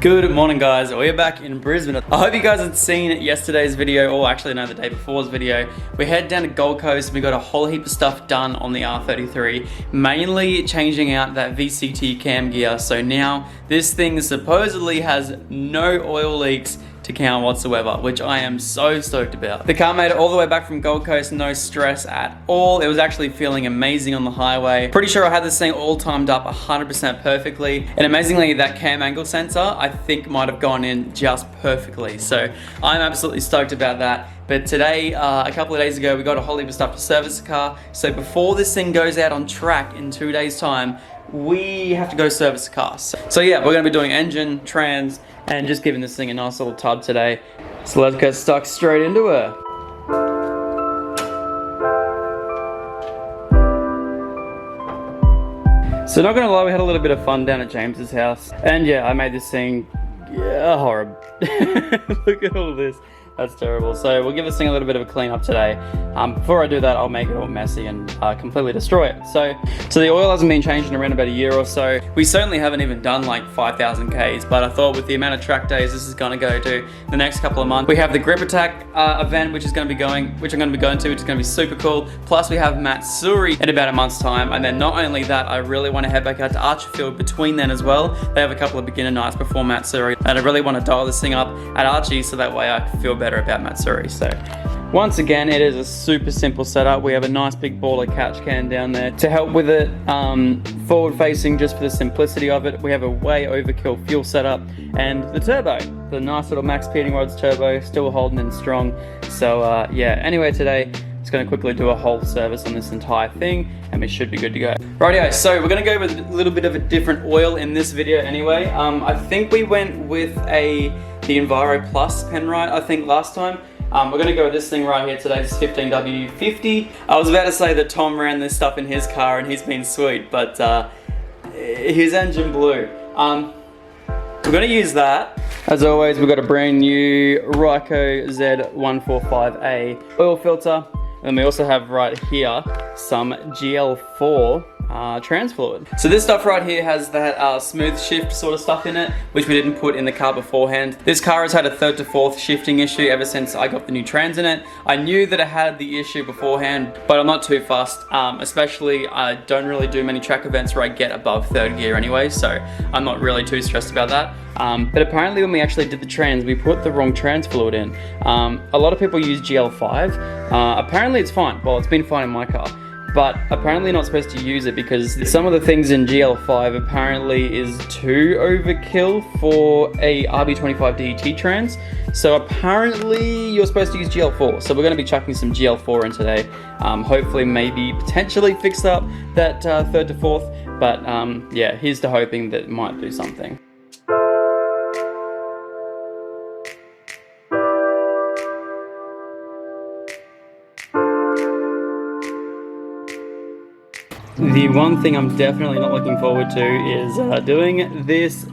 Good morning guys, we're back in Brisbane. I hope you guys had seen yesterday's video, or actually no, the day before's video. We head down to Gold Coast, we got a whole heap of stuff done on the R33, mainly changing out that VCT cam gear. So now this thing supposedly has no oil leaks to count whatsoever, which I am so stoked about. The car made it all the way back from Gold Coast, no stress at all. It was actually feeling amazing on the highway. Pretty sure I had this thing all timed up 100% perfectly. And amazingly, that cam angle sensor, I think might have gone in just perfectly. So I'm absolutely stoked about that. But today, a couple of days ago, we got a whole heap of stuff to service the car. So before this thing goes out on track in 2 days' time, we have to go service the car. So yeah, we're gonna be doing engine, trans, and just giving this thing a nice little tub today. So let's get stuck straight into her. So not gonna lie, we had a little bit of fun down at James's house. And yeah, I made this thing horrible. Look at all this. That's terrible. So we'll give this thing a little bit of a clean up today. Before I do that, I'll make it all messy and completely destroy it. So the oil hasn't been changed in around about a year or so. We certainly haven't even done like 5,000 Ks, but I thought with the amount of track days this is gonna go to the next couple of months. We have the Grip Attack event, which I'm gonna be going to, which is gonna be super cool. Plus we have Matsuri in about a month's time. And then not only that, I really wanna head back out to Archerfield between then as well. They have a couple of beginner nights before Matsuri. And I really wanna dial this thing up at Archie so that way I can feel better about Matsuri. So once again, it is a super simple setup. We have a nice big baller catch can down there to help with it, forward facing just for the simplicity of it. We have a way overkill fuel setup and the turbo, the nice little Max Speeding Rods turbo, still holding in strong. So yeah, anyway, today it's going to quickly do a whole service on this entire thing and we should be good to go. Rightio, so we're going to go with a little bit of a different oil in this video anyway. I think we went with the Enviro Plus Penrite, I think last time. We're going to go with this thing right here today, this 15W50. I was about to say that Tom ran this stuff in his car and he's been sweet, but his engine blew. We're going to use that. As always, we've got a brand new Ryco Z145A oil filter. And we also have right here some GL4 trans fluid. So this stuff right here has that smooth shift sort of stuff in it, which we didn't put in the car beforehand. This car has had a 3rd to 4th shifting issue ever since I got the new trans in it. I knew that it had the issue beforehand, but I'm not too fussed. Especially I don't really do many track events where I get above 3rd gear anyway, so I'm not really too stressed about that. But apparently when we actually did the trans, we put the wrong trans fluid in. A lot of people use GL5. Apparently it's fine. Well, it's been fine in my car. But apparently you're not supposed to use it because some of the things in GL5 apparently is too overkill for a RB25 DET trans. So apparently you're supposed to use GL4. So we're going to be chucking some GL4 in today. Hopefully maybe potentially fix up that 3rd to 4th. But yeah, here's to hoping that it might do something. The one thing I'm definitely not looking forward to is doing this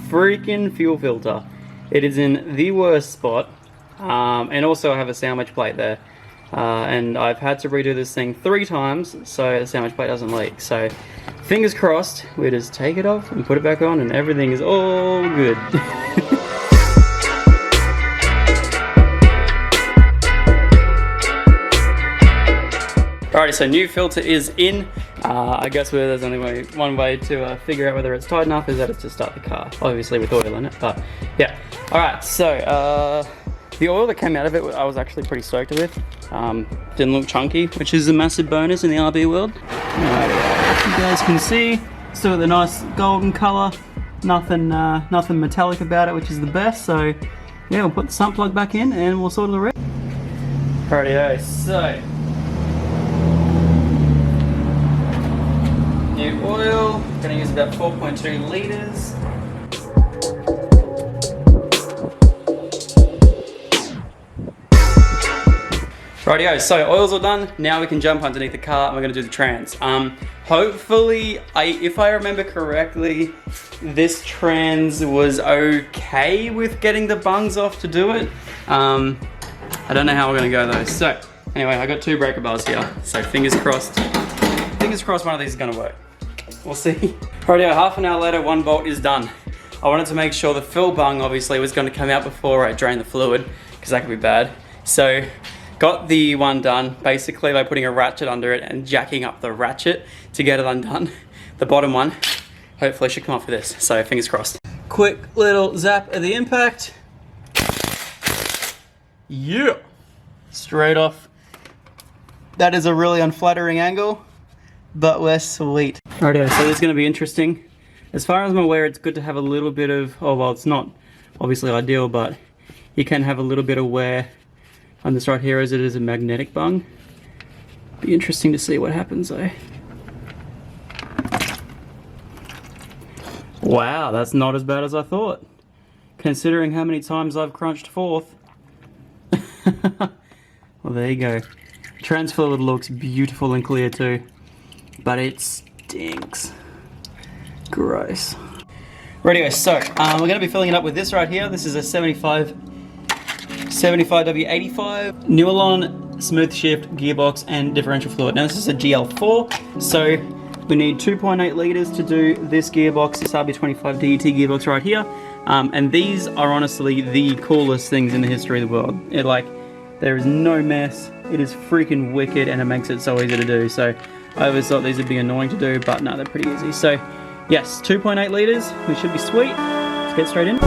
freaking fuel filter. It is in the worst spot, and also I have a sandwich plate there. And I've had to redo this thing 3 times so the sandwich plate doesn't leak. So fingers crossed, we just take it off and put it back on and everything is all good. Alrighty, so new filter is in. I guess there's only one way to figure out whether it's tight enough is that it's to start the car. Obviously with oil in it, but yeah. Alright, so the oil that came out of it I was actually pretty stoked with. Didn't look chunky, which is a massive bonus in the RB world. Alright, you guys can see, still got the nice golden colour. Nothing metallic about it, which is the best. So yeah, we'll put the sump plug back in and we'll sort of the rest. Rightio, so new oil, going to use about 4.2 litres. Rightio, so oil's all done. Now we can jump underneath the car and we're going to do the trans. Hopefully, if I remember correctly, this trans was okay with getting the bungs off to do it. I don't know how we're going to go though. So anyway, I got 2 breaker bars here. So fingers crossed one of these is going to work. We'll see. Rightio, half an hour later, 1 bolt is done. I wanted to make sure the fill bung obviously was going to come out before I drain the fluid, because that could be bad. So got the one done basically by putting a ratchet under it and jacking up the ratchet to get it undone. The bottom one hopefully should come off with this, so fingers crossed. Quick little zap of the impact. Yeah, straight off. That is a really unflattering angle, but we're sweet. Alrighty, so this is going to be interesting. As far as I'm aware, it's good to have a little bit of, oh well, it's not obviously ideal, but you can have a little bit of wear on this right here as it is a magnetic bung. Be interesting to see what happens though. Wow, that's not as bad as I thought, considering how many times I've crunched fourth. Well, there you go. Trans fluid looks beautiful and clear too, but it stinks. Gross. Rightio, so we're going to be filling it up with this right here. This is a 75W85 Newalon smooth shift gearbox and differential fluid. Now this is a GL4, so we need 2.8 litres to do this gearbox, this RB25 DET gearbox right here. And these are honestly the coolest things in the history of the world. There is no mess, it is freaking wicked, and it makes it so easy to do. So I always thought these would be annoying to do, but no, they're pretty easy. So yes, 2.8 litres, we should be sweet. Let's get straight in.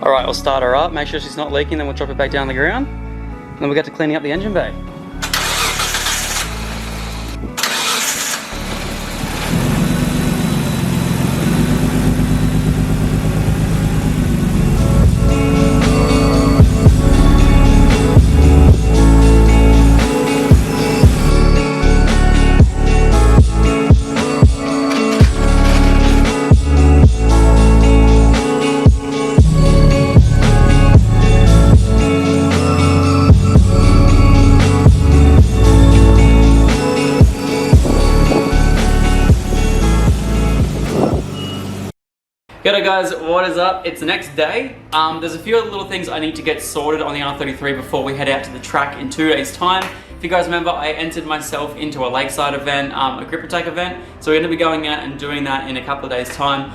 Alright, we'll start her up, make sure she's not leaking, then we'll drop it back down the ground. And then we'll get to cleaning up the engine bay. G'day guys, what is up? It's the next day. There's a few other little things I need to get sorted on the R33 before we head out to the track in 2 days time. If you guys remember, I entered myself into a lakeside event, a grip attack event, so we're going to be going out and doing that in a couple of days time.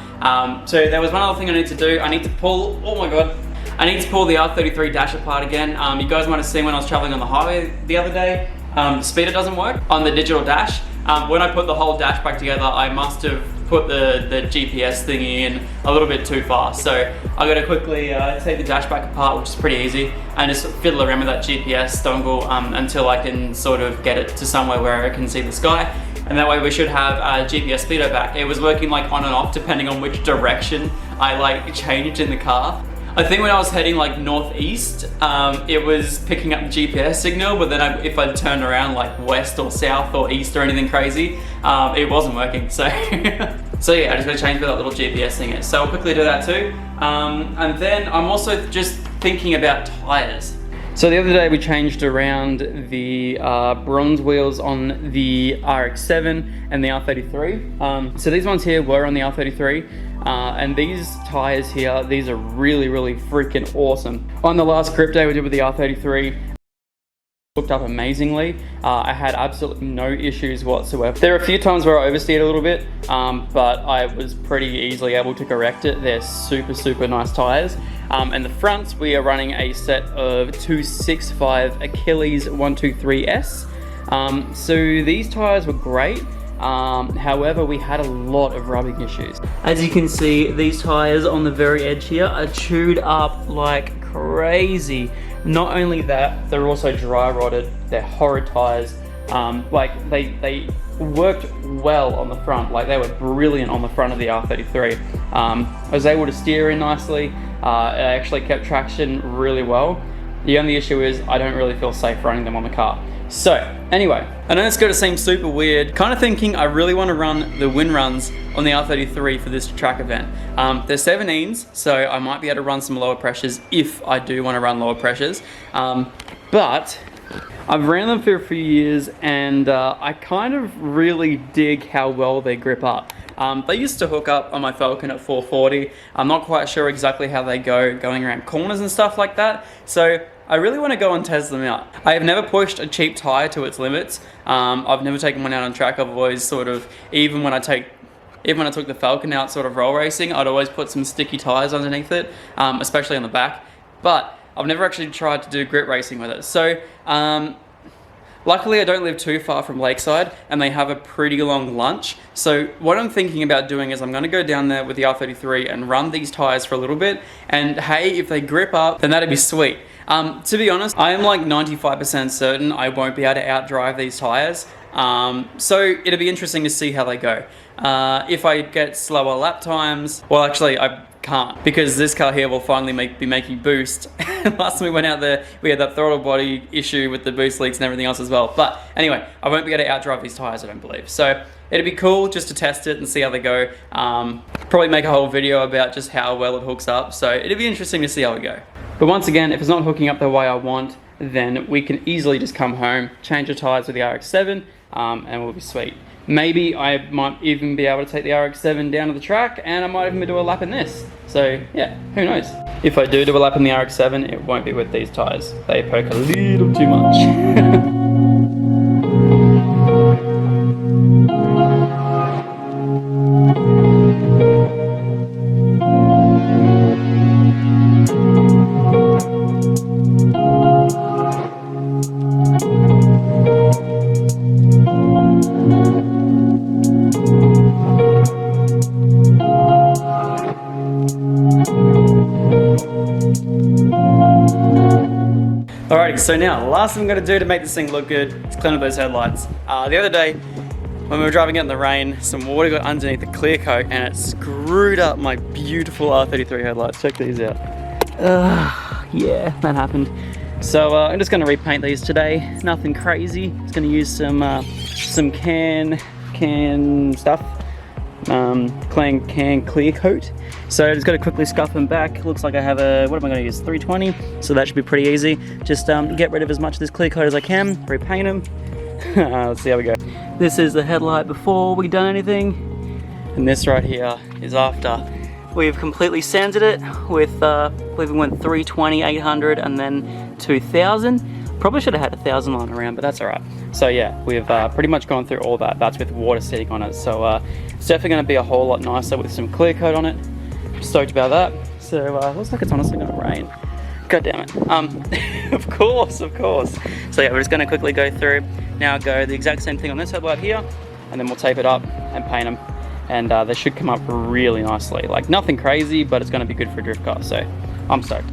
So there was one other thing I need to do. I need to pull, oh my god, I need to pull the R33 dash apart again. You guys might have seen when I was traveling on the highway the other day, the speeder doesn't work on the digital dash. When I put the whole dash back together, I must have put the GPS thingy in a little bit too fast. So I gotta quickly take the dash back apart, which is pretty easy, and just fiddle around with that GPS dongle until I can sort of get it to somewhere where I can see the sky. And that way we should have GPS speedo back. It was working like on and off depending on which direction I changed in the car. I think when I was heading like northeast, it was picking up the GPS signal, but then if I turned around like west or south or east or anything crazy, it wasn't working. So, so yeah, I just gotta change where that little GPS thing is. So I'll quickly do that too. And then I'm also just thinking about tires. So the other day we changed around the bronze wheels on the RX-7 and the R33. So these ones here were on the R33. And these tires here, these are really, really freaking awesome. On the last grip day we did with the R33, hooked up amazingly. I had absolutely no issues whatsoever. There are a few times where I oversteered a little bit, but I was pretty easily able to correct it. They're super, super nice tires. And the fronts, we are running a set of 265 Achilles 123S. So these tires were great. However, we had a lot of rubbing issues. As you can see, these tires on the very edge here are chewed up like crazy. Not only that, they're also dry rotted. They're horrid tires. They worked well on the front. Like, they were brilliant on the front of the R33. I was able to steer in nicely. I actually kept traction really well. The only issue is I don't really feel safe running them on the car. So anyway, I know it's going to seem super weird, kind of thinking I really want to run the wind runs on the R33 for this track event. They're 17s, so I might be able to run some lower pressures if I do want to run lower pressures. But I've ran them for a few years, and I kind of really dig how well they grip up. They used to hook up on my Falcon at 440. I'm not quite sure exactly how they go going around corners and stuff like that. So I really want to go and test them out. I have never pushed a cheap tire to its limits. I've never taken one out on track. I've always sort of, even when I took the Falcon out sort of roll racing, I'd always put some sticky tires underneath it, especially on the back. But I've never actually tried to do grit racing with it. So luckily I don't live too far from Lakeside, and they have a pretty long lunch. So what I'm thinking about doing is I'm going to go down there with the R33 and run these tires for a little bit, and hey, if they grip up, then that'd be sweet. To be honest, I am like 95% certain I won't be able to outdrive these tires. So it'll be interesting to see how they go. If I get slower lap times, well actually I can't, because this car here will finally be making boost. Last time we went out there, we had that throttle body issue with the boost leaks and everything else as well. But anyway, I won't be able to outdrive these tires, I don't believe. So it'd be cool just to test it and see how they go. Probably make a whole video about just how well it hooks up. So it'd be interesting to see how we go. But once again, if it's not hooking up the way I want, then we can easily just come home, change the tires with the RX-7, and we'll be sweet. Maybe I might even be able to take the RX-7 down to the track, and I might even do a lap in this. So yeah, who knows? If I do a lap in the RX-7, it won't be with these tires. They poke a little too much. Alrighty, so now, the last thing I'm going to do to make this thing look good is clean up those headlights. The other day, when we were driving out in the rain, some water got underneath the clear coat and it screwed up my beautiful R33 headlights. Check these out. Yeah, that happened. So I'm just going to repaint these today. Nothing crazy. Just going to use some can stuff. Can clear coat. So just got to quickly scuff them back. Looks like I have a, what am I going to use, 320, so that should be pretty easy. Just get rid of as much of this clear coat as I can, repaint them. Let's see how we go. This is the headlight before we done anything, and this right here is after. We've completely sanded it with, I believe we went 320, 800, and then 2000. Probably should have had 1000 lying around, but that's all right. So yeah, we've pretty much gone through all that. That's with water sitting on it. So it's definitely going to be a whole lot nicer with some clear coat on it. Stoked about that. So looks like it's honestly going to rain. God damn it. Of course. So yeah, we're just going to quickly go through. Now go the exact same thing on this headlight here, and then we'll tape it up and paint them. And they should come up really nicely. Like nothing crazy, but it's going to be good for a drift car. So I'm stoked.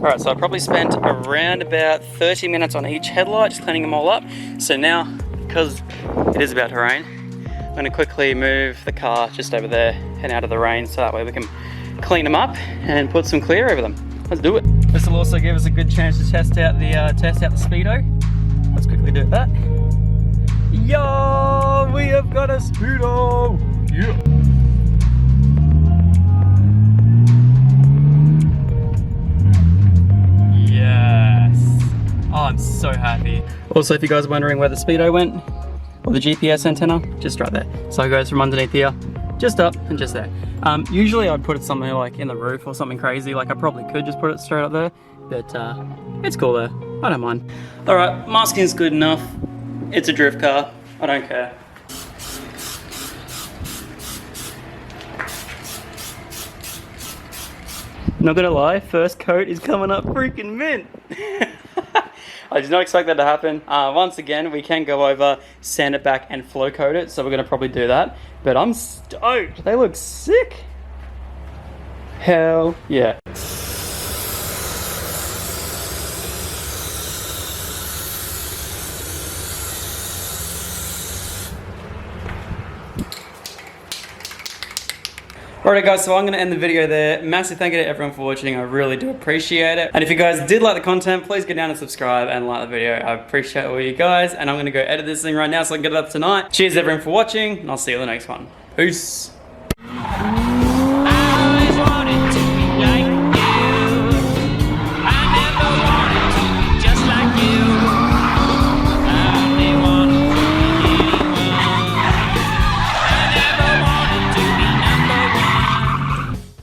Alright, so I probably spent around about 30 minutes on each headlight, just cleaning them all up. So now, because it is about to rain, I'm going to quickly move the car just over there and out of the rain, so that way we can clean them up and put some clear over them. Let's do it. This will also give us a good chance to test out the speedo. Let's quickly do that. Yo, we have got a speedo! Yeah! Oh, I'm so happy. Also, if you guys are wondering where the speedo went, or the GPS antenna, just right there. So it goes from underneath here, just up and just there. Usually I'd put it somewhere like in the roof or something crazy. Like I probably could just put it straight up there, but it's cool there. I don't mind. All right, masking's good enough. It's a drift car. I don't care. Not gonna lie, first coat is coming up freaking mint. I did not expect that to happen. Once again, we can go over, sand it back, and flow coat it, so we're gonna probably do that. But I'm stoked. They look sick. Hell yeah. Alright guys, so I'm going to end the video there. Massive thank you to everyone for watching. I really do appreciate it. And if you guys did like the content, please go down and subscribe and like the video. I appreciate all you guys. And I'm going to go edit this thing right now so I can get it up tonight. Cheers everyone for watching, and I'll see you in the next one. Peace.